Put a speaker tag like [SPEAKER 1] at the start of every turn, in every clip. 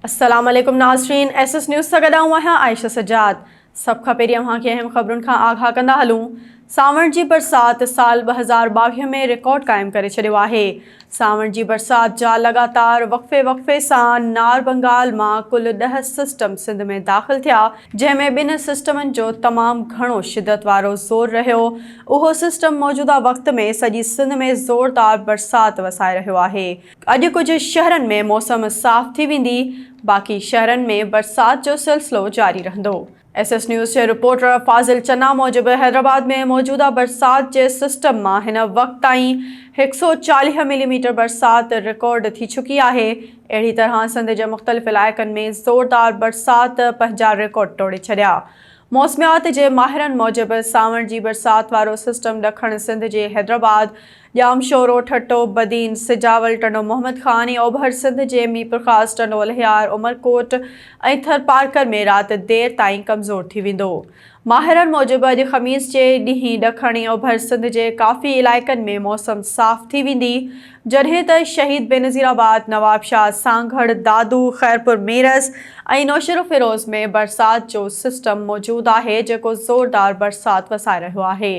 [SPEAKER 1] अस्सलाम वालेकुम नाज़रीन, एसएस न्यूज़ सां गॾु आहियां आयशा सजाद। सभ खां पहिरीं अव्हांखे अहम ख़बरुनि खां आगाह कंदा हलूं। सावण जी बरसात साल 2022 में रिकॉर्ड क़ाइमु करे छॾियो आहे। सावण जी बरसात जा लगातार वक़्फ़े सां नार बंगाल मां कुल 10 सिस्टम सिंध में दाख़िल थिया, जंहिंमें 2 सिस्टमनि जो तमामु घणो शिदत वारो ज़ोर रहियो। उहो सिस्टम मौजूदा वक़्त में सॼी सिंध में ज़ोरदार बरसात वसाए रहियो आहे। अॼु कुझु शहरनि में मौसम साफ़ थी वेंदी, बाक़ी शहरनि में बरसात जो सिलसिलो जारी रहंदो। एसएस न्यूज़ जे रिपोर्टर फाज़िल चन्ना मूजिबि हैदराबाद में मौजूदा बरसात जे सिस्टम मां हिन वक़्त ताईं 140 मिलीमीटर बरसात रिकॉर्ड थी चुकी आहे। अहिड़ी तरह सिंध जे मुख़्तलिफ़ इलाइक़नि में ज़ोरदार बरसात पंहिंजा रिकॉर्ड तोड़े छॾिया। मौसमियात जे माहिरनि मूजिबि सावण जी बरसात वारो सिस्टम ॾखण सिंध जे हैदराबाद, ॼामशोरो, ठट्टो, बदीन, सिजावल, टंडो मोहम्मद ख़ान ऐं ओभर सिंध जे मीर ख़ास, टंडो अलियार, उमरकोट ऐं थरपारकर में राति देर ताईं कमज़ोर थी वेंदो। माहिरनि मूजिबि अॼु ख़मीस जे ॾींहुं ॾखण ऐं ओभर सिंध जे काफ़ी इलाइक़नि में मौसम साफ़ थी वेंदी, जॾहिं त शहीद बेनज़ीराबाद, नवाबशाह, सांगढ़, दादू, ख़ैरपुर, मेरस ऐं नौशेरो फिरोज़ में बरसात जो सिस्टम मौजूदु आहे, जेको ज़ोरदार बरसात वसाए रहियो आहे।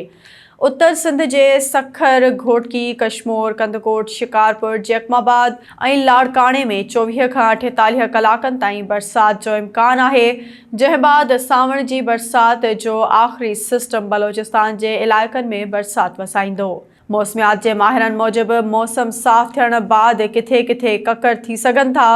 [SPEAKER 1] उत्तर सिंध जे सखर, घोटकी, कशमोर, कंदकोट, शिकारपुर, जैकमाबाद ऐं लाड़काणे में 24 खां 48 कलाकनि ताईं बरसात जो इम्कान आहे, जंहिं बाद सावण जी बरसात जो आख़िरी सिस्टम बलोचिस्तान जे इलाइक़नि में बरसात वसाईंदो। मौसमियात जे माहिरनि मूजिबि मौसम साफ़ थियण बाद किथे किथे ककर थी सघनि था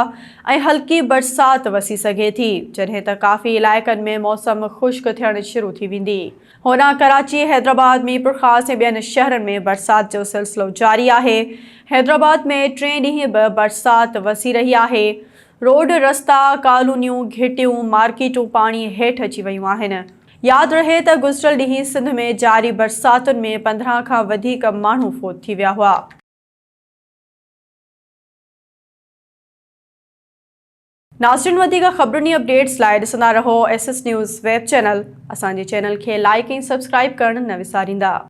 [SPEAKER 1] ऐं हल्की बरसात वसी सघे थी, जॾहिं त काफ़ी इलाइक़नि में मौसम ख़ुश्क थियण शुरू थी वेंदी। होॾां कराची, हैदराबाद, मीरपुर ख़ास ऐं ॿियनि शहरनि में बरसात जो सिलसिलो जारी आहे। हैदराबाद में 3 ॾींहं बि बरसात वसी रही आहे। रोड, रस्ता, कॉलोनियूं, घिटियूं, मार्केटूं पाणी हेठि अची वियूं आहिनि। यादि रहे त गुज़िरियल ॾींहुं सिंध में जारी बरसातुनि में 15 खां वधीक माण्हू फ़ौत थी विया हुआ। नाज़रीन, वधीक ख़बरुनि अपडेट्स लाइ ॾिसंदा रहो एसएस न्यूज़ वेब चैनल। असांजे चैनल खे लाइक ऐं सब्सक्राइब करणु न विसारींदा।